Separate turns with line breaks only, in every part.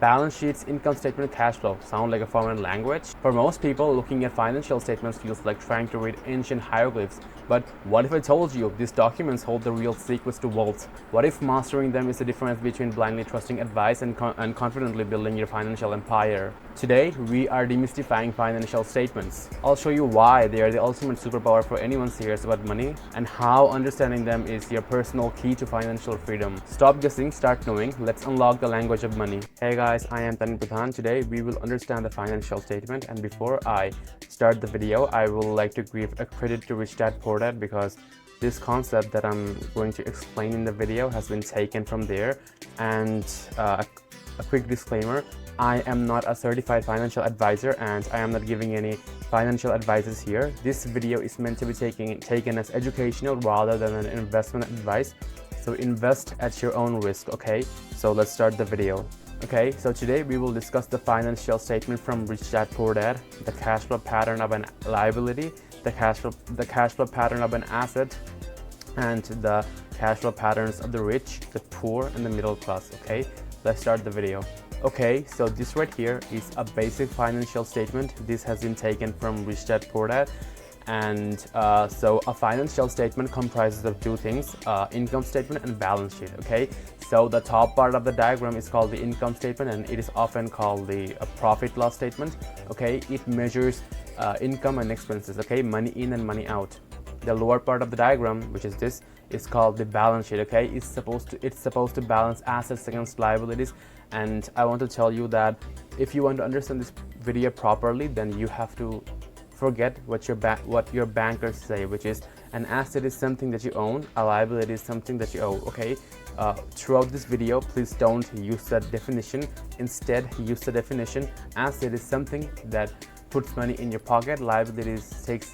Balance sheets, income statement, cash flow sound like a foreign language. For most people, looking at financial statements feels like trying to read ancient hieroglyphs. But what if I told you these documents hold the real secrets to wealth? What if mastering them is the difference between blindly trusting advice and confidently building your financial empire? Today, we are demystifying financial statements. I'll show you why they are the ultimate superpower for anyone serious about money, and how understanding them is your personal key to financial freedom. Stop guessing, start knowing. Let's unlock the language of money. Hey guys, I am Tanin Pradhan. Today, we will understand the financial statement, and before I start the video, I would like to give a credit to Rich Dad Poor Dad, because this concept that I'm going to explain in the video has been taken from there. And a quick disclaimer, I am not a certified financial advisor and I am not giving any financial advices here. This video is meant to be taken as educational rather than an investment advice. So invest at your own risk, okay? So let's start the video. Okay, so today we will discuss the financial statement from Rich Dad Poor Dad, the cash flow pattern of an liability, the cash flow pattern of an asset, and the cash flow patterns of the rich, the poor, and the middle class. Okay, let's start the video. Okay, so this right here is a basic financial statement. This has been taken from Rich Dad Poor Dad. And so a financial statement comprises of two things, income statement and balance sheet. Okay, so the top part of the diagram is called the income statement, and it is often called the profit loss statement. Okay, it measures income and expenses, okay, money in and money out. The lower part of the diagram, which is this, is called the balance sheet. Okay, it's supposed to balance assets against liabilities. And I want to tell you that if you want to understand this video properly, then you have to forget what your bankers say, which is an asset is something that you own, a liability is something that you owe. Okay, throughout this video, please don't use that definition. Instead, use the definition: asset is something that puts money in your pocket, liabilities take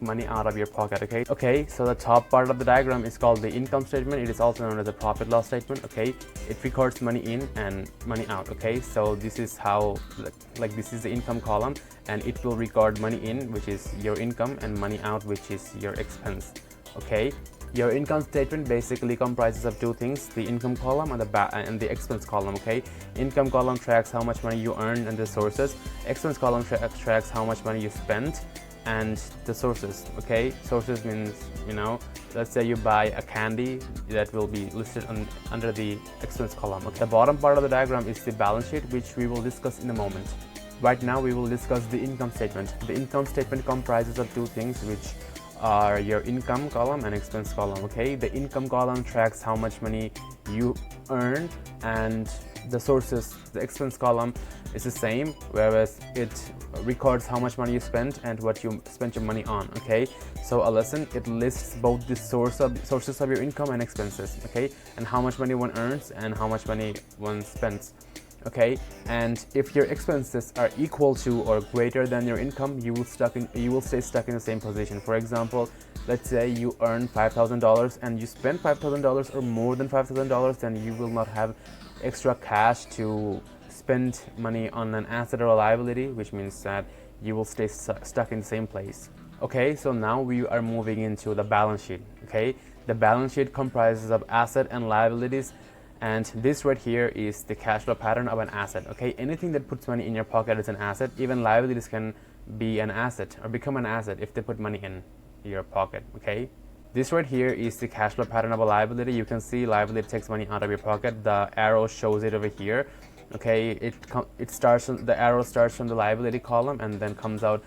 money out of your pocket. Okay, so the top part of the diagram is called the income statement. It is also known as a profit loss statement. Okay, it records money in and money out. Okay, so this is how, like this is the income column, and it will record money in, which is your income, and money out, which is your expense. Okay, your income statement basically comprises of two things: the income column and the expense column. Okay, income column tracks how much money you earn and the sources. Expense column tracks how much money you spend and the sources. Okay, sources means, you know, let's say you buy a candy, that will be listed under the expense column. Okay, the bottom part of the diagram is the balance sheet, which we will discuss in a moment. Right now we will discuss the income statement. The income statement comprises of two things, which are your income column and expense column. Okay, the income column tracks how much money you earn, and the sources, the expense column, is the same, whereas it records how much money you spent and what you spent your money on. Okay, so a lesson, it lists both the sources of your income and expenses. Okay, and how much money one earns and how much money one spends. Okay, and if your expenses are equal to or greater than your income, you will stay stuck in the same position. For example, let's say you earn $5,000 and you spend $5,000 or more than $5,000, then you will not have extra cash to spend money on an asset or a liability, which means that you will stay stuck in the same place. Okay, so now we are moving into the balance sheet. Okay, the balance sheet comprises of asset and liabilities, and this right here is the cash flow pattern of an asset. Okay, anything that puts money in your pocket is an asset. Even liabilities can be an asset or become an asset if they put money in your pocket. Okay, this right here is the cash flow pattern of a liability. You can see liability takes money out of your pocket. The arrow shows it over here. Okay, the arrow starts from the liability column and then comes out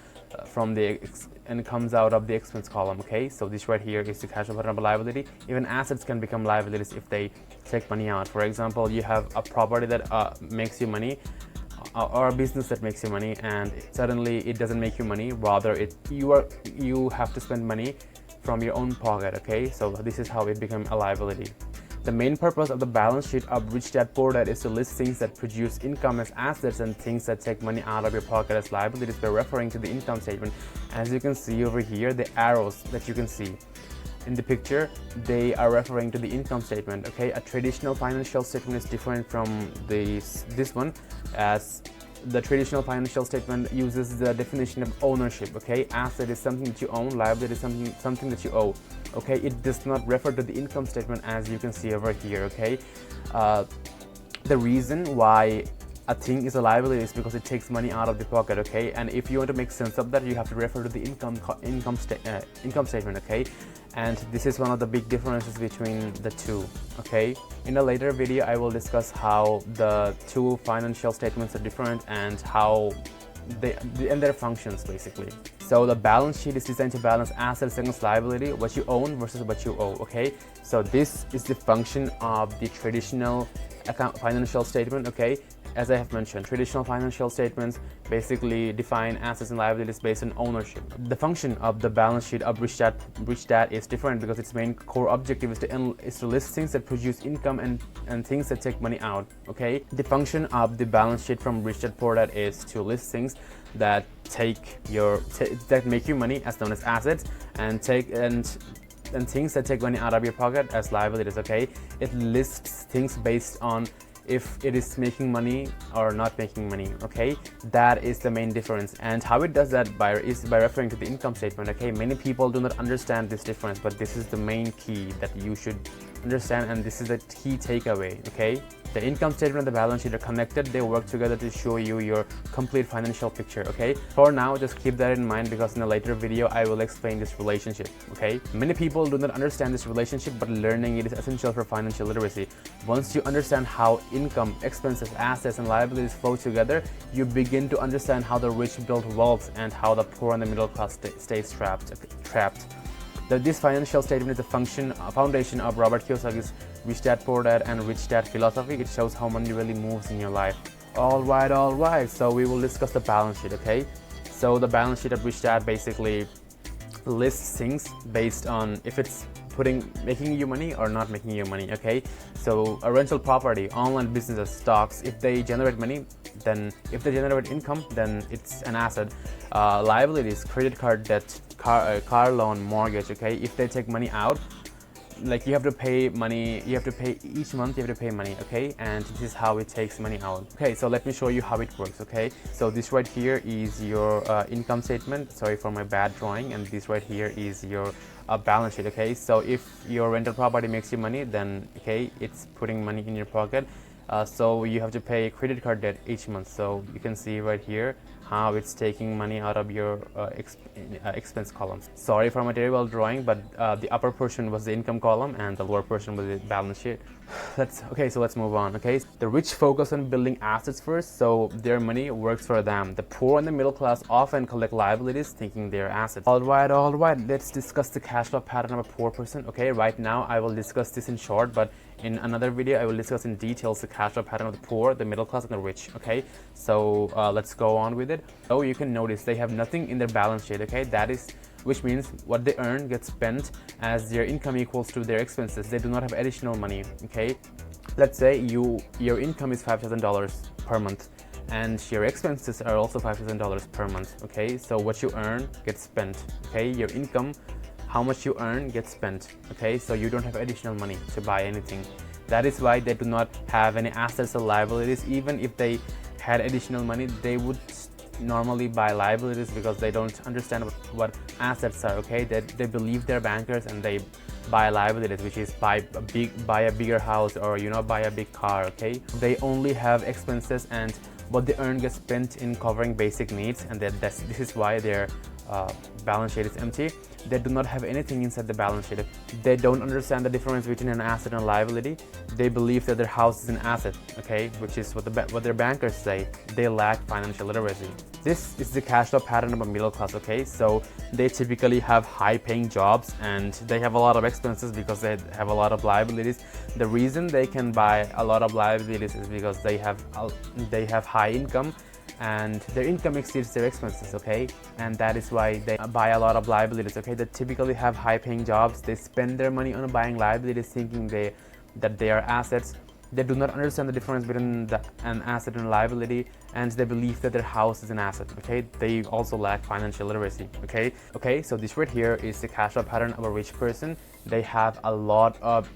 comes out of the expense column. Okay, so this right here is the cash flow pattern of a liability. Even assets can become liabilities if they take money out. For example, you have a property that makes you money, or a business that makes you money, and suddenly it doesn't make you money. Rather, you have to spend money from your own pocket. Okay, so this is how it becomes a liability. The main purpose of the balance sheet of Rich Dad Poor Dad is to list things that produce income as assets and things that take money out of your pocket as liabilities by referring to the income statement. As you can see over here, the arrows that you can see in the picture, they are referring to the income statement. Okay, a traditional financial statement is different from this one, as the traditional financial statement uses the definition of ownership. Okay, asset is something that you own, liability is something that you owe. Okay, it does not refer to the income statement, as you can see over here. Okay, The reason why a thing is a liability is because it takes money out of the pocket, okay? And if you want to make sense of that, you have to refer to the income statement, okay? And this is one of the big differences between the two, okay? In a later video, I will discuss how the two financial statements are different and how and their functions basically. So the balance sheet is designed to balance assets against liability, what you own versus what you owe, okay? So this is the function of the traditional financial statement, okay? As I have mentioned, traditional financial statements basically define assets and liabilities based on ownership. The function of the balance sheet of Rich Dad is different because its main core objective is to list things that produce income and things that take money out, okay? The function of the balance sheet from Rich Dad Poor Dad is to list things that that make you money, as known as assets, and things that take money out of your pocket as liabilities, okay? It lists things based on if it is making money or not making money, okay? That is the main difference. And how it does that is by referring to the income statement, okay? Many people do not understand this difference, but this is the main key that you should understand, and this is the key takeaway, okay? The income statement and the balance sheet are connected. They work together to show you your complete financial picture, okay? For now, just keep that in mind because in a later video, I will explain this relationship, okay? Many people do not understand this relationship, but learning it is essential for financial literacy. Once you understand how income, expenses, assets, and liabilities flow together, you begin to understand how the rich build wealth and how the poor and the middle class stays trapped. This financial statement is a foundation of Robert Kiyosaki's Rich Dad Poor Dad and Rich Dad philosophy. It shows how money really moves in your life. All right. So we will discuss the balance sheet, okay? So the balance sheet of Rich Dad basically lists things based on if it's making you money or not making you money, okay? So a rental property, online businesses, stocks, if they generate money, then if they generate income, then it's an asset. Liabilities, credit card debt, car loan, mortgage, okay? If they take money out, like you have to pay money, you have to pay each month, you have to pay money, okay? And this is how it takes money out. Okay, so let me show you how it works, okay? So this right here is your income statement. Sorry for my bad drawing. And this right here is your balance sheet, okay? So if your rental property makes you money, then okay, it's putting money in your pocket. So you have to pay credit card debt each month. So you can see right here how it's taking money out of your expense column. Sorry for my terrible drawing, but the upper portion was the income column and the lower portion was the balance sheet. So let's move on, okay? The rich focus on building assets first, so their money works for them. The poor and the middle class often collect liabilities thinking they're assets. All right, let's discuss the cash flow pattern of a poor person, okay? Right now, I will discuss this in short, but in another video, I will discuss in details the cash flow pattern of the poor, the middle class, and the rich, okay? So let's go on with it. So you can notice they have nothing in their balance sheet, okay? Which means what they earn gets spent as their income equals to their expenses. They do not have additional money, okay? Let's say your income is $5,000 per month and your expenses are also $5,000 per month, okay? So what you earn gets spent, okay? Your income, how much you earn gets spent, okay? So you don't have additional money to buy anything. That is why they do not have any assets or liabilities. Even if they had additional money, they would normally buy liabilities because they don't understand what assets are, okay? They believe they're bankers and they buy liabilities, which is buy a bigger house or buy a big car, okay? They only have expenses and what they earn gets spent in covering basic needs, and this is why their balance sheet is empty. They do not have anything inside the balance sheet. They don't understand the difference between an asset and a liability. They believe that their house is an asset, okay, which is what their bankers say. They lack financial literacy. This is the cash flow pattern of a middle class, okay? So they typically have high-paying jobs and they have a lot of expenses because they have a lot of liabilities. The reason they can buy a lot of liabilities is because they have high income and their income exceeds their expenses, okay? And that is why they buy a lot of liabilities, okay? They typically have high-paying jobs. They spend their money on buying liabilities thinking that they are assets. They do not understand the difference between an asset and a liability, and they believe that their house is an asset, okay? They also lack financial literacy, okay? Okay, so this right here is the cash flow pattern of a rich person. They have a lot of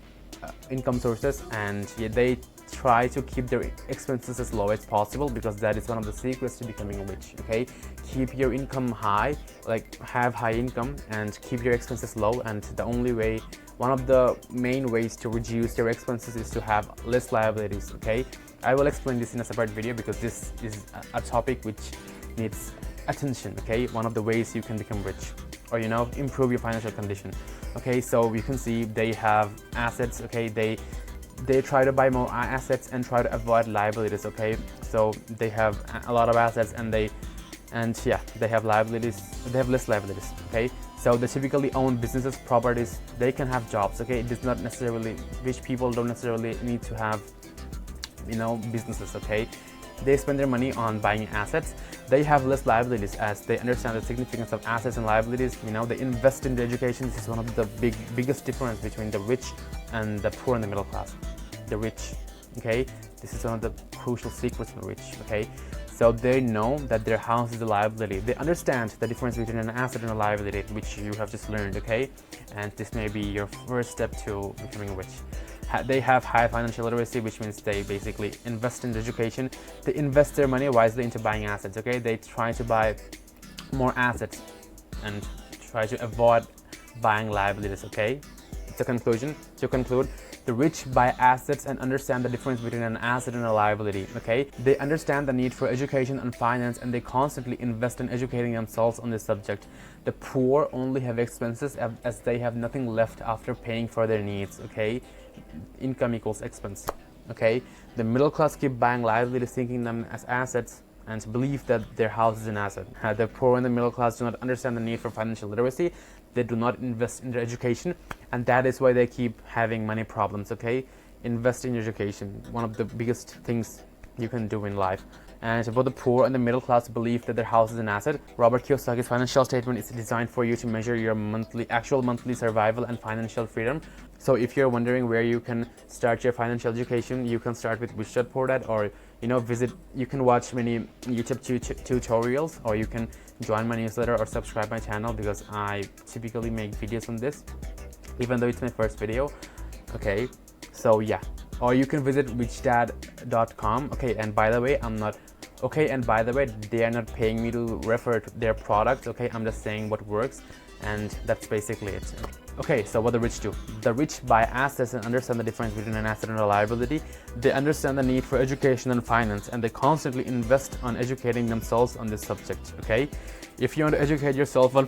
income sources and they try to keep their expenses as low as possible because that is one of the secrets to becoming rich, okay? Keep your income high, like have high income and keep your expenses low, and the only way one of the main ways to reduce your expenses is to have less liabilities. Okay, I will explain this in a separate video because this is a topic which needs attention. Okay, one of the ways you can become rich, or improve your financial condition. Okay, so you can see they have assets. Okay, they try to buy more assets and try to avoid liabilities. Okay, so they have a lot of assets and they have liabilities, they have less liabilities. Okay, so they typically own businesses, properties, they can have jobs. Okay, it does not necessarily, rich people don't necessarily need to have businesses. Okay, they spend their money on buying assets. They have less liabilities as they understand the significance of assets and liabilities. They invest in the education. This is one of the biggest difference between the rich and the poor and the middle class. The rich, okay, this is one of the crucial secrets in the rich. Okay, so they know that their house is a liability. They understand the difference between an asset and a liability, which you have just learned. Okay, and this may be your first step to becoming rich. They have high financial literacy, which means they basically invest in education. They invest their money wisely into buying assets. Okay, they try to buy more assets and try to avoid buying liabilities. Okay, to conclude, the rich buy assets and understand the difference between an asset and a liability. Okay, they understand the need for education and finance, and they constantly invest in educating themselves on this subject. The poor only have expenses as they have nothing left after paying for their needs. Okay, income equals expense. Okay, the middle class keep buying liabilities, thinking them as assets, and believe that their house is an asset. The poor and the middle class do not understand the need for financial literacy. They do not invest in their education, and that is why they keep having money problems. Okay, invest in education, one of the biggest things you can do in life. And both the poor and the middle class believe that their house is an asset. Robert Kiyosaki's financial statement is designed for you to measure your actual monthly survival and financial freedom. So if you're wondering where you can start your financial education, you can start with Rich Dad Poor Dad, or you can watch many YouTube tutorials, or you can join my newsletter or subscribe my channel, because I typically make videos on this, even though it's my first video. Okay, so yeah, or you can visit richdad.com. Okay, and by the way, they are not paying me to refer to their product. Okay, I'm just saying what works, and that's basically it. Okay, so what the rich do. The rich buy assets and understand the difference between an asset and a liability. They understand the need for education and finance, and they constantly invest on educating themselves on this subject. Okay, if you want to educate yourself on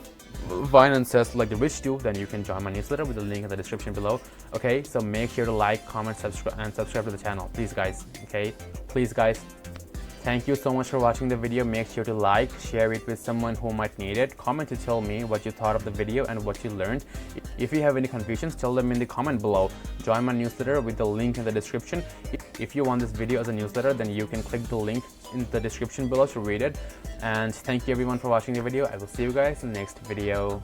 finances like the rich do, then you can join my newsletter with the link in the description below. Okay, so make sure to like, comment, subscribe to the channel, please guys. Okay, please guys. Thank you so much for watching the video. Make sure to like, share it with someone who might need it. Comment to tell me what you thought of the video and what you learned. If you have any confusions, tell them in the comment below. Join my newsletter with the link in the description. If you want this video as a newsletter, then you can click the link in the description below to read it. And thank you everyone for watching the video. I will see you guys in the next video.